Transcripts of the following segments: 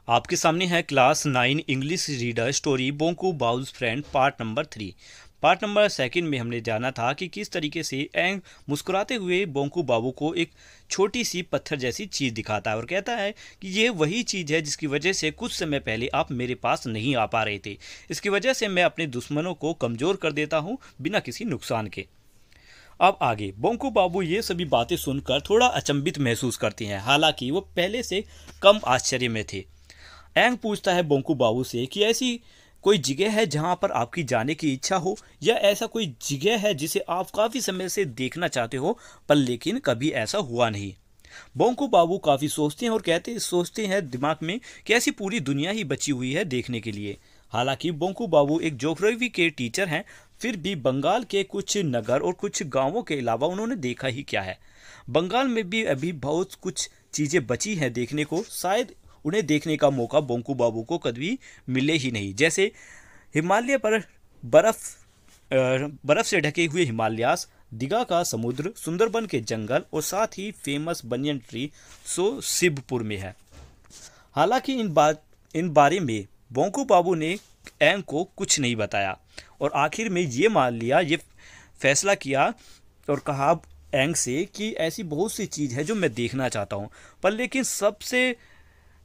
आपके सामने है class 9 English reader story Bonku boughs friend part number 3। Part number second में हमने जाना था कि किस तरीके से एंग मुस्कुराते हुए बोंकू बाबू को एक छोटी सी पत्थर जैसी चीज़ दिखाता है और कहता है कि ये वही चीज़ है जिसकी वजह से कुछ समय पहले आप मेरे पास नहीं आ पा रहे थे। इसकी वजह से मैं अपने दुश्मनों को कमज़ोर कर देता हूँ बिना किसी नुकसान के। अब आगे बोंकू बाबू ये सभी बातें सुनकर थोड़ा अचंभित महसूस करते हैं, हालांकि वो पहले से कम आश्चर्य में थे। एंग पूछता है बोंकू बाबू से कि ऐसी कोई जगह है जहां पर आपकी जाने की इच्छा हो, या ऐसा कोई जगह है जिसे आप काफ़ी समय से देखना चाहते हो पर लेकिन कभी ऐसा हुआ नहीं। बोंकू बाबू काफ़ी सोचते हैं दिमाग में कि ऐसी पूरी दुनिया ही बची हुई है देखने के लिए। हालांकि बोंकू बाबू एक ज्योग्राफी के टीचर हैं, फिर भी बंगाल के कुछ नगर और कुछ गांवों के अलावा उन्होंने देखा ही क्या है। बंगाल में भी अभी बहुत कुछ चीज़ें बची हैं देखने को, शायद उन्हें देखने का मौका बोंकू बाबू को कभी मिले ही नहीं। जैसे हिमालय पर बर्फ से ढके हुए हिमालयास, दीघा का समुद्र, सुंदरबन के जंगल और साथ ही फेमस बनियन ट्री सो शिवपुर में है। हालांकि इन बारे में बोंकू बाबू ने एंग को कुछ नहीं बताया और आखिर में ये फैसला किया और कहा एंग से कि ऐसी बहुत सी चीज़ है जो मैं देखना चाहता हूँ, पर लेकिन सबसे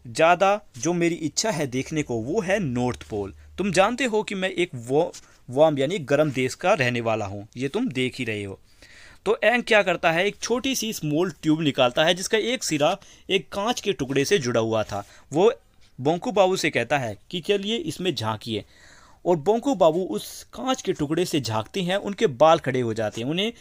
ज़्यादा जो मेरी इच्छा है देखने को वो है नॉर्थ पोल। तुम जानते हो कि मैं एक वार्म यानी गर्म देश का रहने वाला हूँ, ये तुम देख ही रहे हो। तो एंग क्या करता है, एक छोटी सी स्मॉल ट्यूब निकालता है जिसका एक सिरा एक कांच के टुकड़े से जुड़ा हुआ था। वो बोंकू बाबू से कहता है कि चलिए इसमें झांकिए, और बोंकू बाबू उस कांच के टुकड़े से झांकते हैं। उनके बाल खड़े हो जाते हैं, उन्हें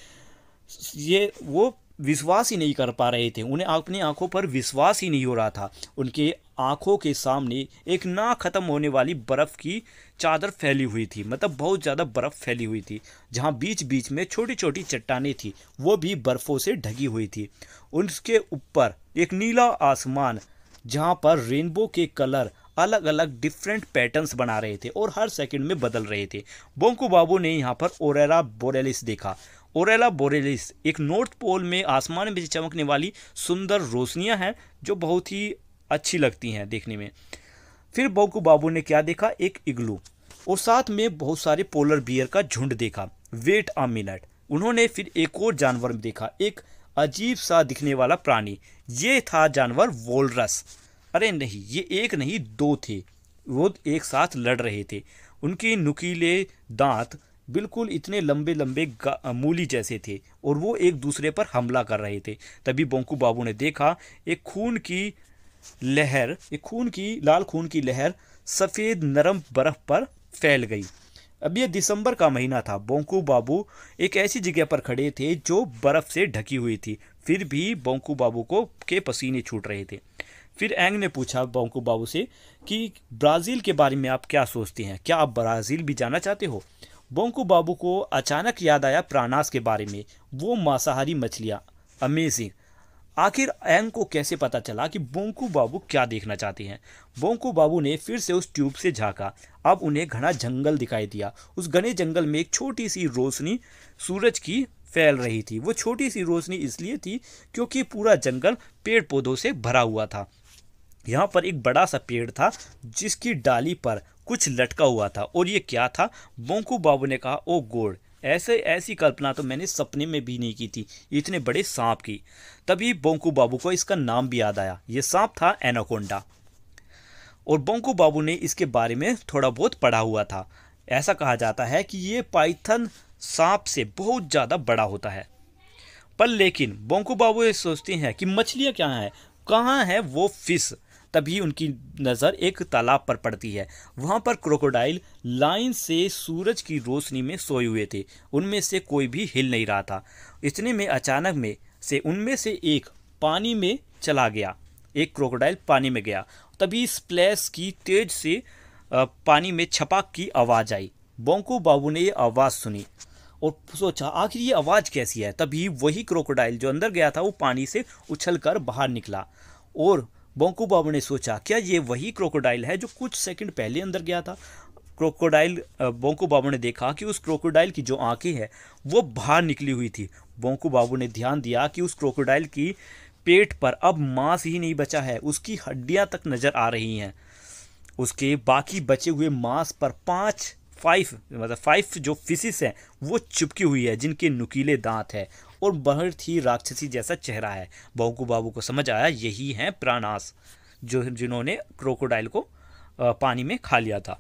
वो विश्वास ही नहीं कर पा रहे थे, उन्हें अपनी आंखों पर विश्वास ही नहीं हो रहा था। उनके आंखों के सामने एक ना ख़त्म होने वाली बर्फ़ की चादर फैली हुई थी, मतलब बहुत ज़्यादा बर्फ़ फैली हुई थी, जहाँ बीच बीच में छोटी छोटी चट्टानें थी, वो भी बर्फ़ों से ढकी हुई थी। उसके ऊपर एक नीला आसमान जहाँ पर रेनबो के कलर अलग अलग डिफरेंट पैटर्न्स बना रहे थे और हर सेकंड में बदल रहे थे। बोंकू बाबू ने यहाँ पर ऑरोरा बोरेलिस देखा। ऑरोरा बोरेलिस एक नॉर्थ पोल में आसमान में चमकने वाली सुंदर रोशनियां हैं जो बहुत ही अच्छी लगती हैं देखने में। फिर बोंकू बाबू ने क्या देखा, एक इग्लू और साथ में बहुत सारे पोलर बियर का झुंड देखा। वेट अ मिनट, उन्होंने फिर एक और जानवर देखा, एक अजीब सा दिखने वाला प्राणी। ये था जानवर वोलरस। अरे नहीं, ये एक नहीं दो थे, वो एक साथ लड़ रहे थे। उनके नुकीले दांत बिल्कुल इतने लंबे लंबे मूली जैसे थे और वो एक दूसरे पर हमला कर रहे थे। तभी बोंकू बाबू ने देखा एक लाल खून की लहर सफ़ेद नरम बर्फ पर फैल गई। अब ये दिसंबर का महीना था। बोंकू बाबू एक ऐसी जगह पर खड़े थे जो बर्फ़ से ढकी हुई थी, फिर भी बोंकू बाबू के पसीने छूट रहे थे। फिर एंग ने पूछा बोंकू बाबू से कि ब्राज़ील के बारे में आप क्या सोचते हैं, क्या आप ब्राज़ील भी जाना चाहते हो। बोंकू बाबू को अचानक याद आया प्रानास के बारे में, वो मांसाहारी मछलियाँ, अमेजिंग। आखिर एंग को कैसे पता चला कि बोंकू बाबू क्या देखना चाहते हैं। बोंकू बाबू ने फिर से उस ट्यूब से झांका। अब उन्हें घना जंगल दिखाई दिया। उस घने जंगल में एक छोटी सी रोशनी सूरज की फैल रही थी। वो छोटी सी रोशनी इसलिए थी क्योंकि पूरा जंगल पेड़ पौधों से भरा हुआ था। यहाँ पर एक बड़ा सा पेड़ था जिसकी डाली पर कुछ लटका हुआ था, और ये क्या था। बोंकू बाबू ने कहा, ओ गॉड, ऐसी कल्पना तो मैंने सपने में भी नहीं की थी, इतने बड़े सांप की। तभी बोंकू बाबू को इसका नाम भी याद आया, ये सांप था एनाकोंडा, और बोंकू बाबू ने इसके बारे में थोड़ा बहुत पढ़ा हुआ था। ऐसा कहा जाता है कि ये पाइथन सांप से बहुत ज़्यादा बड़ा होता है। पर लेकिन बोंकू बाबू ये सोचते हैं कि मछलियाँ क्या हैं, कहाँ है वो फिश। तभी उनकी नज़र एक तालाब पर पड़ती है। वहाँ पर क्रोकोडाइल लाइन से सूरज की रोशनी में सोए हुए थे, उनमें से कोई भी हिल नहीं रहा था। इतने में अचानक में से उनमें से एक पानी में चला गया, एक क्रोकोडाइल पानी में गया। तभी स्प्लैश की तेज से पानी में छपाक की आवाज़ आई। बोंकू बाबू ने ये आवाज़ सुनी और सोचा आखिर ये आवाज़ कैसी है। तभी वही क्रोकोडाइल जो अंदर गया था वो पानी से उछलकर बाहर निकला, और बोंकू बाबू ने सोचा क्या ये वही क्रोकोडाइल है जो कुछ सेकंड पहले अंदर गया था। बोंकू बाबू ने देखा कि उस क्रोकोडाइल की जो आंखें हैं वो बाहर निकली हुई थी। बोंकू बाबू ने ध्यान दिया कि उस क्रोकोडाइल की पेट पर अब मांस ही नहीं बचा है, उसकी हड्डियां तक नजर आ रही हैं। उसके बाकी बचे हुए मांस पर 5 जो फिशिस हैं वो चिपकी हुई है, जिनके नुकीले दांत है और बहुत ही राक्षसी जैसा चेहरा है। बोंकू बाबू को समझ आया यही है पिरानास, जिन्होंने क्रोकोडाइल को पानी में खा लिया था।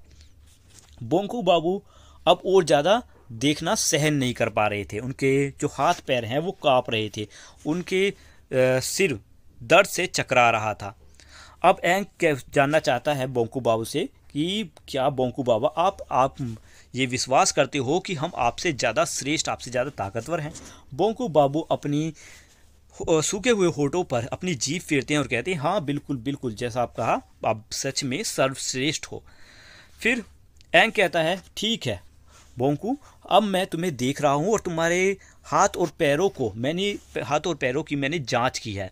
बोंकू बाबू अब और ज़्यादा देखना सहन नहीं कर पा रहे थे। उनके जो हाथ पैर हैं वो काँप रहे थे, उनके सिर दर्द से चकरा रहा था। अब एंग जानना चाहता है बोंकू बाबू से कि क्या बोंकू बाबा आप ये विश्वास करते हो कि हम आपसे ज़्यादा श्रेष्ठ, आपसे ज़्यादा ताकतवर हैं? बोंकू बाबू अपनी सूखे हुए होठों पर अपनी जीभ फेरते हैं और कहते हैं हाँ बिल्कुल बिल्कुल, जैसा आप कहा, आप सच में सर्वश्रेष्ठ हो। फिर एंग कहता है ठीक है बोंकू, अब मैं तुम्हें देख रहा हूँ और तुम्हारे हाथ और पैरों की मैंने जांच की है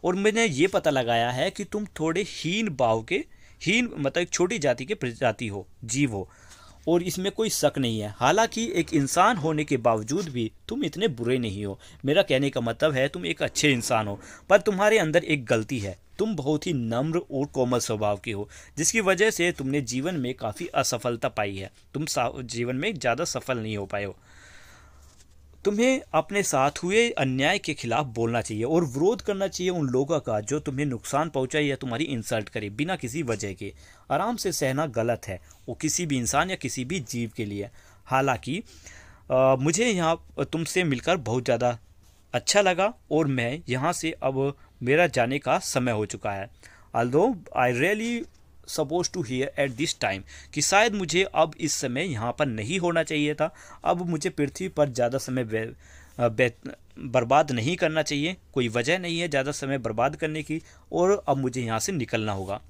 और मैंने ये पता लगाया है कि तुम थोड़े हीन मतलब एक छोटी जाति के प्रजाति हो, जीव हो, और इसमें कोई शक नहीं है। हालांकि एक इंसान होने के बावजूद भी तुम इतने बुरे नहीं हो। मेरा कहने का मतलब है तुम एक अच्छे इंसान हो, पर तुम्हारे अंदर एक गलती है। तुम बहुत ही नम्र और कोमल स्वभाव के हो, जिसकी वजह से तुमने जीवन में काफ़ी असफलता पाई है। तुम जीवन में ज़्यादा सफल नहीं हो पाए हो। तुम्हें अपने साथ हुए अन्याय के खिलाफ बोलना चाहिए और विरोध करना चाहिए उन लोगों का जो तुम्हें नुकसान पहुंचाए या तुम्हारी इंसल्ट करे बिना किसी वजह के। आराम से सहना गलत है, वो किसी भी इंसान या किसी भी जीव के लिए। हालांकि मुझे यहाँ तुमसे मिलकर बहुत ज़्यादा अच्छा लगा और मैं यहाँ से अब मेरा जाने का समय हो चुका है। although I really suppose to here at this time, कि शायद मुझे अब इस समय यहाँ पर नहीं होना चाहिए था। अब मुझे पृथ्वी पर ज़्यादा समय बर्बाद नहीं करना चाहिए, कोई वजह नहीं है ज़्यादा समय बर्बाद करने की, और अब मुझे यहाँ से निकलना होगा।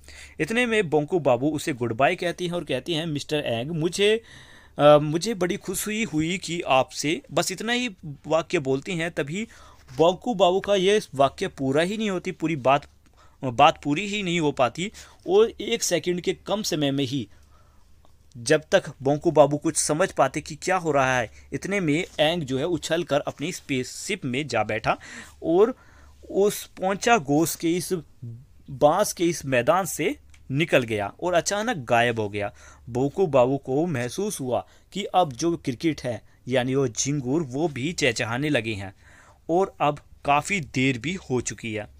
इतने में बोंकू बाबू उसे गुड बाय कहती हैं और कहती हैं मिस्टर एंग, मुझे बड़ी खुशी हुई कि आपसे, बस इतना ही वाक्य बोलती हैं। तभी बोंकू बाबू का ये वाक्य पूरा ही नहीं होती, बात पूरी ही नहीं हो पाती, और 1 सेकंड के कम समय में ही जब तक बोंकू बाबू कुछ समझ पाते कि क्या हो रहा है, इतने में एंग जो है उछलकर अपनी स्पेसशिप में जा बैठा और उस पोंचा गोस के इस बांस के इस मैदान से निकल गया और अचानक गायब हो गया। बोंकू बाबू को महसूस हुआ कि अब जो क्रिकेट है यानी वो झिंगुर वो भी चहचहाने लगे हैं और अब काफ़ी देर भी हो चुकी है।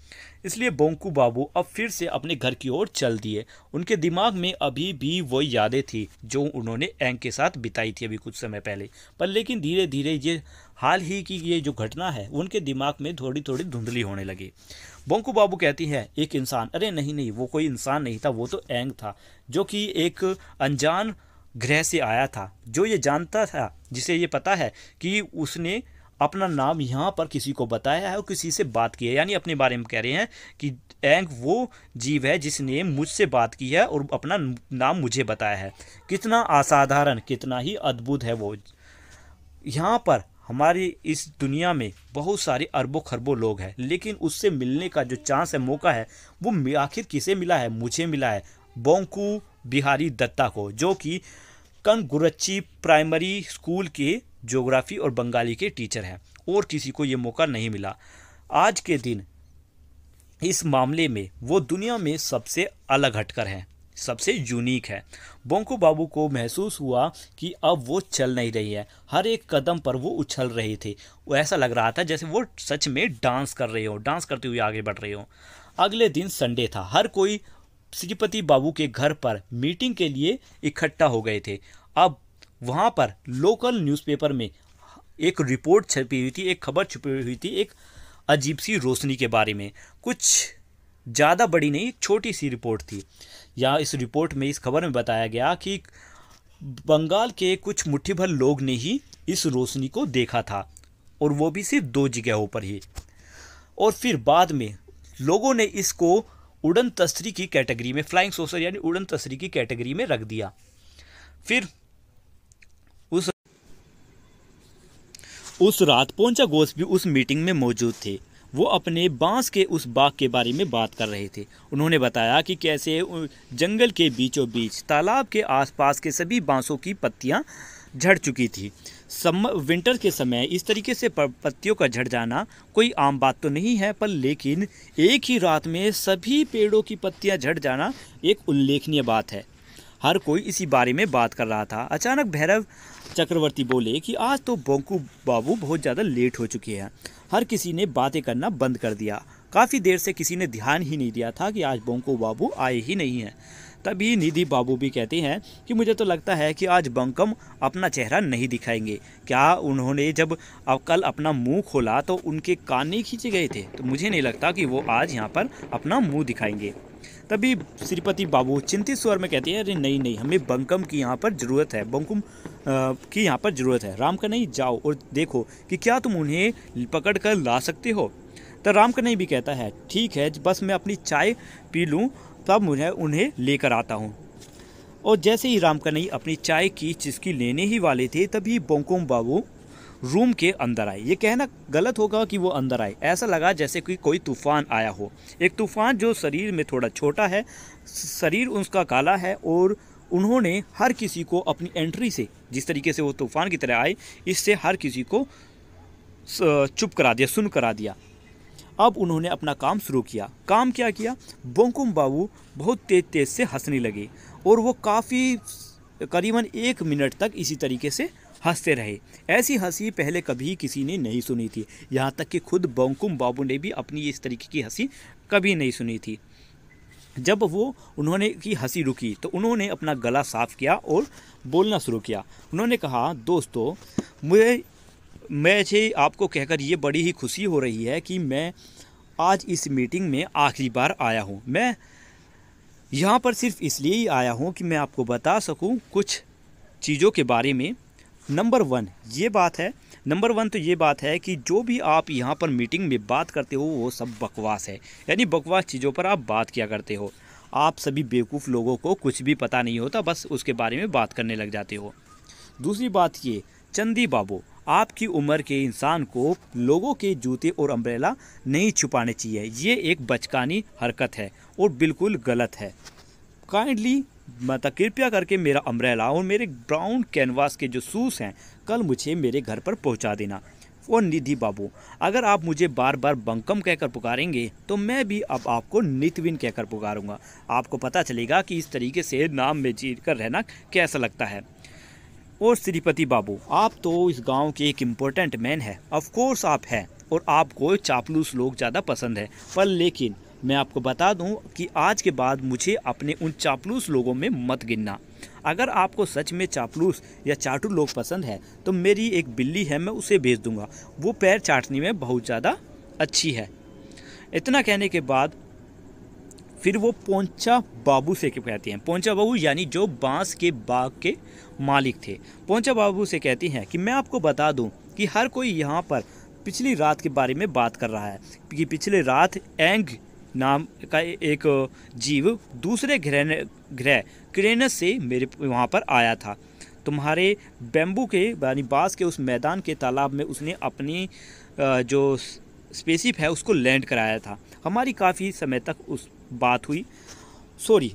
इसलिए बोंकू बाबू अब फिर से अपने घर की ओर चल दिए। उनके दिमाग में अभी भी वो यादें थी जो उन्होंने एंग के साथ बिताई थी अभी कुछ समय पहले, पर लेकिन धीरे धीरे ये हाल ही की ये जो घटना है उनके दिमाग में थोड़ी थोड़ी धुंधली होने लगी। बोंकू बाबू कहती है एक इंसान, अरे नहीं, वो कोई इंसान नहीं था, वो तो एंग था, जो कि एक अनजान ग्रह से आया था, जो ये जानता था, जिसे ये पता है कि उसने अपना नाम यहाँ पर किसी को बताया है और किसी से बात की है। यानी अपने बारे में कह रहे हैं कि एंग वो जीव है जिसने मुझसे बात की है और अपना नाम मुझे बताया है। कितना असाधारण, कितना ही अद्भुत है वो। यहाँ पर हमारी इस दुनिया में बहुत सारे अरबों खरबों लोग हैं, लेकिन उससे मिलने का जो चांस है, मौका है, वो आखिर किसे मिला है? मुझे मिला है, बोंकू बिहारी दत्ता को, जो कि कनगुरच्ची प्राइमरी स्कूल के ज्योग्राफी और बंगाली के टीचर हैं, और किसी को ये मौका नहीं मिला। आज के दिन इस मामले में वो दुनिया में सबसे अलग हटकर हैं, सबसे यूनिक है। बोंकू बाबू को महसूस हुआ कि अब वो चल नहीं रही है, हर एक कदम पर वो उछल रहे थे। वो ऐसा लग रहा था जैसे वो सच में डांस कर रहे हो, डांस करते हुए आगे बढ़ रहे हो। अगले दिन संडे था, हर कोई श्रीपति बाबू के घर पर मीटिंग के लिए इकट्ठा हो गए थे। अब वहाँ पर लोकल न्यूज़पेपर में एक रिपोर्ट छपी हुई थी, एक खबर छपी हुई थी, एक अजीब सी रोशनी के बारे में। कुछ ज़्यादा बड़ी नहीं, एक छोटी सी रिपोर्ट थी। या इस रिपोर्ट में, इस खबर में बताया गया कि बंगाल के कुछ मुट्ठी भर लोग ने ही इस रोशनी को देखा था, और वो भी सिर्फ 2 जगहों पर ही। और फिर बाद में लोगों ने इसको उड़न तस्तरी की कैटेगरी में, फ्लाइंग सॉसर यानी उड़न तस्तरी की कैटेगरी में रख दिया। फिर उस रात पोंचा घोष भी उस मीटिंग में मौजूद थे। वो अपने बांस के उस बाग के बारे में बात कर रहे थे। उन्होंने बताया कि कैसे जंगल के बीचों बीच तालाब के आसपास के सभी बांसों की पत्तियां झड़ चुकी थी। विंटर के समय इस तरीके से पत्तियों का झड़ जाना कोई आम बात तो नहीं है, पर लेकिन एक ही रात में सभी पेड़ों की पत्तियां झड़ जाना एक उल्लेखनीय बात है। हर कोई इसी बारे में बात कर रहा था। अचानक भैरव चक्रवर्ती बोले कि आज तो बोंकू बाबू बहुत ज़्यादा लेट हो चुके हैं। हर किसी ने बातें करना बंद कर दिया। काफ़ी देर से किसी ने ध्यान ही नहीं दिया था कि आज बोंकू बाबू आए ही नहीं हैं। तभी निधि बाबू भी कहते हैं कि मुझे तो लगता है कि आज बंकम अपना चेहरा नहीं दिखाएंगे। क्या उन्होंने जब कल अपना मुंह खोला तो उनके कान नहीं खींचे गए थे? तो मुझे नहीं लगता कि वो आज यहाँ पर अपना मुंह दिखाएंगे। तभी श्रीपति बाबू चिंतित स्वर में कहते हैं, अरे नहीं नहीं, हमें बंकम की यहाँ पर ज़रूरत है, बंकुम की यहाँ पर ज़रूरत है। रामकन्हई जाओ और देखो कि क्या तुम उन्हें पकड़ कर ला सकते हो। तो रामकन्हई भी कहता है, ठीक है, बस मैं अपनी चाय पी लूँ तब मुझे उन्हें लेकर आता हूँ। और जैसे ही रामकन्हई अपनी चाय की चुस्की लेने ही वाले थे तभी बोंकुम बाबू रूम के अंदर आए। ये कहना गलत होगा कि वो अंदर आए, ऐसा लगा जैसे कि कोई तूफान आया हो। एक तूफान जो शरीर में थोड़ा छोटा है, शरीर उसका काला है, और उन्होंने हर किसी को अपनी एंट्री से, जिस तरीके से वो तूफान की तरह आए, इससे हर किसी को चुप करा दिया, सुन करा दिया। अब उन्होंने अपना काम शुरू किया। काम क्या किया? बोंकुम बाबू बहुत तेज से हंसने लगे और वो काफ़ी करीबन 1 मिनट तक इसी तरीके से हंसते रहे। ऐसी हंसी पहले कभी किसी ने नहीं सुनी थी, यहाँ तक कि खुद बोंकुम बाबू ने भी अपनी इस तरीके की हंसी कभी नहीं सुनी थी। जब उन्होंने की हंसी रुकी तो उन्होंने अपना गला साफ किया और बोलना शुरू किया। उन्होंने कहा, दोस्तों, मुझे आपको कहकर ये बड़ी ही खुशी हो रही है कि मैं आज इस मीटिंग में आखिरी बार आया हूँ। मैं यहाँ पर सिर्फ इसलिए ही आया हूँ कि मैं आपको बता सकूँ कुछ चीज़ों के बारे में। नंबर 1 तो ये बात है कि जो भी आप यहाँ पर मीटिंग में बात करते हो वो सब बकवास है, यानी बकवास चीज़ों पर आप बात किया करते हो। आप सभी बेवकूफ़ लोगों को कुछ भी पता नहीं होता, बस उसके बारे में बात करने लग जाते हो। दूसरी बात ये, चंदी बाबू, आपकी उम्र के इंसान को लोगों के जूते और अम्ब्रेला नहीं छुपाने चाहिए। ये एक बचकानी हरकत है और बिल्कुल गलत है। काइंडली कृपया करके मेरा अम्ब्रेला और मेरे ब्राउन कैनवास के जो शूज़ हैं कल मुझे मेरे घर पर पहुंचा देना। और निधि बाबू, अगर आप मुझे बार बार बंकम कहकर पुकारेंगे तो मैं भी अब आपको नितविन कहकर पुकारूंगा। आपको पता चलेगा कि इस तरीके से नाम में जीत कर रहना कैसा लगता है। और श्रीपति बाबू, आप तो इस गांव के एक इम्पोर्टेंट मैन है, ऑफ कोर्स आप हैं, और आपको चापलूस लोग ज़्यादा पसंद है, पर लेकिन मैं आपको बता दूं कि आज के बाद मुझे अपने उन चापलूस लोगों में मत गिनना। अगर आपको सच में चापलूस या चाटू लोग पसंद है तो मेरी एक बिल्ली है, मैं उसे भेज दूंगा, वो पैर चाटने में बहुत ज़्यादा अच्छी है। इतना कहने के बाद फिर वो पोंचा बाबू से कहती हैं, पोंचा बाबू यानी जो बांस के बाग के मालिक थे, पोंचा बाबू से कहती हैं कि मैं आपको बता दूं कि हर कोई यहाँ पर पिछली रात के बारे में बात कर रहा है कि पिछले रात एंग नाम का एक जीव दूसरे ग्रह क्रेनस से मेरे वहाँ पर आया था। तुम्हारे बैम्बू के यानी बांस के उस मैदान के तालाब में उसने अपनी जो स्पेसशिप है उसको लैंड कराया था। हमारी काफ़ी समय तक उस बात हुई। सॉरी,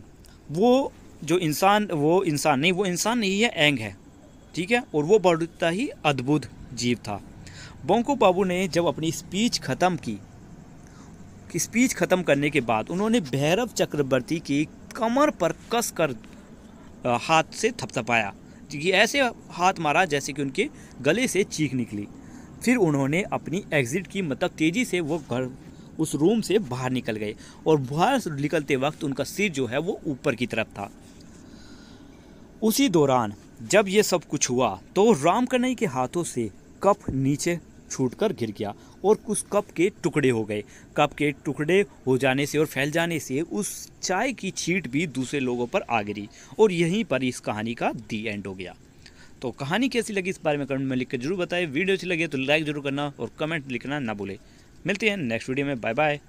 वो इंसान नहीं है, एंग है, ठीक है, और वो बहुत ही अद्भुत जीव था। बोंको बाबू ने जब अपनी स्पीच ख़त्म करने के बाद उन्होंने भैरव चक्रवर्ती की कमर पर कस कर हाथ से थपथपाया, कि ऐसे हाथ मारा जैसे कि उनके गले से चीख निकली। फिर उन्होंने अपनी एग्ज़िट की, मतलब तेज़ी से वो उस रूम से बाहर निकल गए, और बाहर निकलते वक्त उनका सिर जो है वो ऊपर की तरफ था। उसी दौरान जब ये सब कुछ हुआ तो रामकन्हई के हाथों से कप नीचे छूटकर गिर गया और उस कप के टुकड़े हो गए। कप के टुकड़े हो जाने से और फैल जाने से उस चाय की छींट भी दूसरे लोगों पर आ गिरी, और यहीं पर इस कहानी का दी एंड हो गया। तो कहानी कैसी लगी इस बारे में कमेंट में लिख कर जरूर बताएं। वीडियो अच्छी लगे तो लाइक जरूर करना और कमेंट लिखना ना भूलें। मिलते हैं नेक्स्ट वीडियो में। Bye bye.